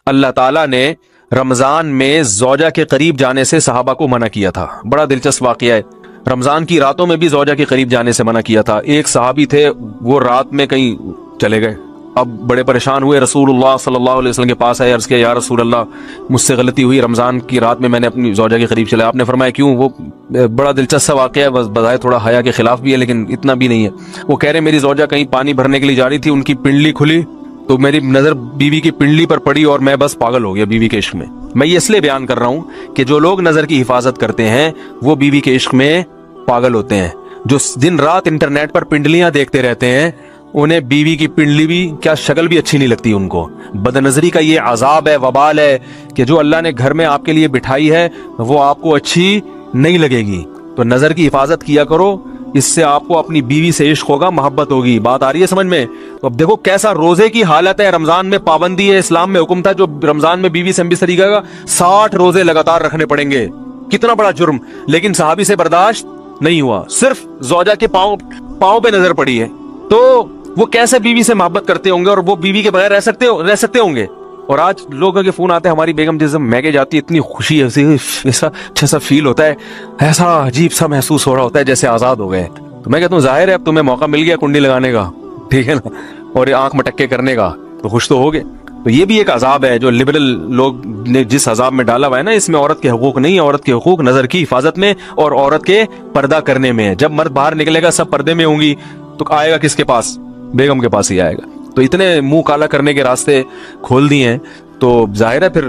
اللہ تعالیٰ نے رمضان میں زوجہ کے قریب جانے سے صحابہ کو منع کیا تھا. بڑا دلچسپ واقعہ ہے. رمضان کی راتوں میں بھی زوجہ کے قریب جانے سے منع کیا تھا. ایک صحابی تھے، وہ رات میں کہیں چلے گئے. اب بڑے پریشان ہوئے، رسول اللہ صلی اللہ علیہ وسلم کے پاس آئے، عرض کیا یا رسول اللہ مجھ سے غلطی ہوئی، رمضان کی رات میں نے اپنی زوجہ کے قریب چلا. آپ نے فرمایا کیوں؟ وہ بڑا دلچسپ سا واقعہ ہے، بس بظاہر تھوڑا حیا کے خلاف بھی ہے لیکن اتنا بھی نہیں ہے. وہ کہہ رہے میری زوجہ کہیں پانی بھرنے کے لیے جا رہی تھی، ان کی پنڈلی کھلی تو میری نظر بیوی کی پنڈلی پر پڑی اور میں بس پاگل ہو گیا بیوی کے عشق میں. میں یہ اس لیے بیان کر رہا ہوں کہ جو لوگ نظر کی حفاظت کرتے ہیں وہ بیوی کے عشق میں پاگل ہوتے ہیں. جو دن رات انٹرنیٹ پر پنڈلیاں دیکھتے رہتے ہیں انہیں بیوی کی پنڈلی بھی کیا شکل بھی اچھی نہیں لگتی ان کو. بد نظری کا یہ عذاب ہے، وبال ہے کہ جو اللہ نے گھر میں آپ کے لیے بٹھائی ہے وہ آپ کو اچھی نہیں لگے گی. تو نظر کی حفاظت کیا کرو، اس سے آپ کو اپنی بیوی سے عشق ہوگا، محبت ہوگی. بات آ رہی ہے سمجھ میں؟ تو اب دیکھو کیسا روزے کی حالت ہے. رمضان میں پابندی ہے، اسلام میں حکم تھا جو رمضان میں بیوی سے بستری گا 60 روزے لگاتار رکھنے پڑیں گے. کتنا بڑا جرم، لیکن صحابی سے برداشت نہیں ہوا. صرف زوجہ کے پاؤں پہ نظر پڑی ہے تو وہ کیسے بیوی سے محبت کرتے ہوں گے اور وہ بیوی کے بغیر رہ سکتے ہوں گے. اور آج لوگوں کے فون آتے ہیں ہماری بیگم جس میگے جاتی ہے اتنی خوشی ایسا اچھا سا فیل ہوتا ہے، ایسا عجیب سا محسوس ہو رہا ہوتا ہے جیسے آزاد ہو گئے. تو میں کہتا ہوں ظاہر ہے اب تمہیں موقع مل گیا کنڈی لگانے کا، ٹھیک ہے نا، اور آنکھ مٹکے کرنے کا، تو خوش تو ہوگے. تو یہ بھی ایک عذاب ہے جو لبرل لوگ نے جس عذاب میں ڈالا ہوا ہے نا، اس میں عورت کے حقوق نہیں ہے. عورت کے حقوق نظر کی حفاظت میں اور عورت کے پردہ کرنے میں ہے. جب مرد باہر نکلے گا سب پردے میں ہوں گی تو آئے گا کس کے پاس؟ بیگم کے پاس ہی آئے گا. تو اتنے منہ کالا کرنے کے راستے کھول دیے ہیں تو ظاہر ہے پھر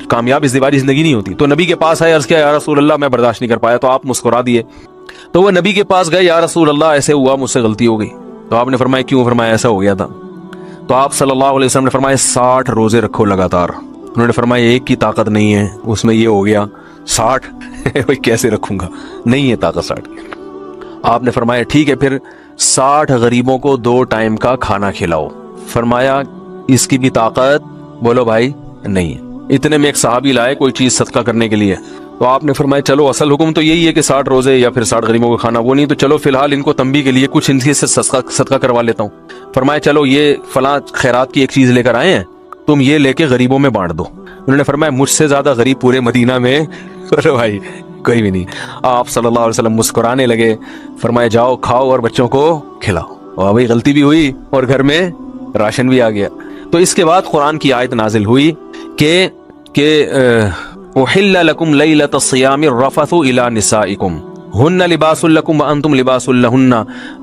کامیاب ازدواجی زندگی نہیں ہوتی. تو نبی کے پاس آئے، عرض کیا یا رسول اللہ میں برداشت نہیں کر پایا. تو آپ مسکرا دیے. تو وہ نبی کے پاس گئے، یا رسول اللہ ایسے ہوا، مجھ سے غلطی ہو گئی. تو آپ نے فرمایا کیوں؟ فرمایا ایسا ہو گیا تھا. تو آپ صلی اللہ علیہ وسلم نے فرمایا 60 روزے رکھو لگاتار. انہوں نے فرمایا ایک کی طاقت نہیں ہے، اس میں یہ ہو گیا 60 بھائی کیسے رکھوں گا، نہیں ہے طاقت 60 کی. آپ نے فرمایا ٹھیک ہے پھر 60 غریبوں کو 2 ٹائم کا کھانا کھلاؤ. فرمایا اس کی بھی طاقت بولو بھائی نہیں ہے. اتنے میں ایک صحابی لائے کوئی چیز صدقہ کرنے کے لیے. تو آپ نے فرمایا چلو اصل حکم تو یہی ہے کہ 60 روزے یا پھر 60 غریبوں کو کھانا، وہ نہیں تو چلو فی الحال ان کو تنبیہ کے لیے کچھ ان سے صدقہ کروا لیتا ہوں. فرمایا چلو یہ فلاں خیرات کی ایک چیز لے کر آئے ہیں، تم یہ لے کے غریبوں میں بانٹ دو. انہوں نے فرمایا مجھ سے زیادہ غریب پورے مدینہ میں بولو بھائی کوئی بھی نہیں. آپ صلی اللہ علیہ وسلم مسکرانے لگے. فرمایا جاؤ کھاؤ اور بچوں کو کھلاؤ. اور بھائی غلطی بھی ہوئی اور گھر میں راشن بھی آ گیا. تو اس کے بعد قرآن کی آیت نازل ہوئی کہ احل لکم لیلۃ الصیام الرفث الی نسائکم ہن لباس لکم وانتم لباس لہن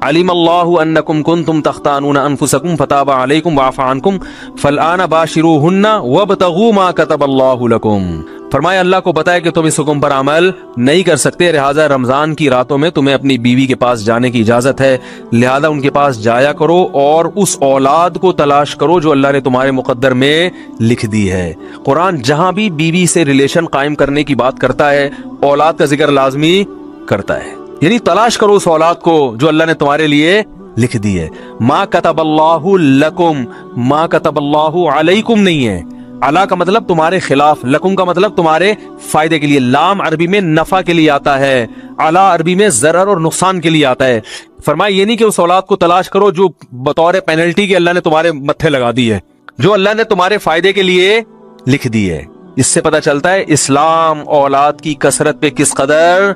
علم اللہ انکم کنتم تختانون انفسکم فتاب علیکم وعفى عنکم فالآن باشروہن وابتغوا ما کتب اللہ لکم. فرمایا اللہ کو پتا ہے کہ تم اس حکم پر عمل نہیں کر سکتے، لہٰذا رمضان کی راتوں میں تمہیں اپنی بیوی کے پاس جانے کی اجازت ہے، لہذا ان کے پاس جایا کرو اور اس اولاد کو تلاش کرو جو اللہ نے تمہارے مقدر میں لکھ دی ہے. قرآن جہاں بھی بیوی سے ریلیشن قائم کرنے کی بات کرتا ہے اولاد کا ذکر لازمی کرتا ہے، یعنی تلاش کرو اس اولاد کو جو اللہ نے تمہارے لیے لکھ دی ہے. ما کتب اللہ لکم، ما کتب اللہ علیکم نہیں ہے. علا کا مطلب تمہارے خلاف، لکم کا مطلب تمہارے فائدے کے لیے. لام عربی میں نفع کے لیے آتا ہے، علا عربی میں ضرر اور نقصان کے لیے آتا ہے. فرمایا یہ نہیں کہ اس اولاد کو تلاش کرو جو بطور پینلٹی کے اللہ نے تمہارے متھے لگا دی ہے، جو اللہ نے تمہارے فائدے کے لیے لکھ دی ہے. اس سے پتہ چلتا ہے اسلام اولاد کی کثرت پہ کس قدر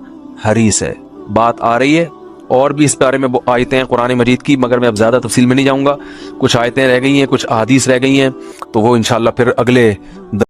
حریص ہے. بات آ رہی ہے اور بھی اس بارے میں آیتیں ہیں قرآن مجید کی، مگر میں اب زیادہ تفصیل میں نہیں جاؤں گا. کچھ آیتیں رہ گئی ہیں، کچھ احادیث رہ گئی ہیں، تو وہ انشاءاللہ پھر اگلے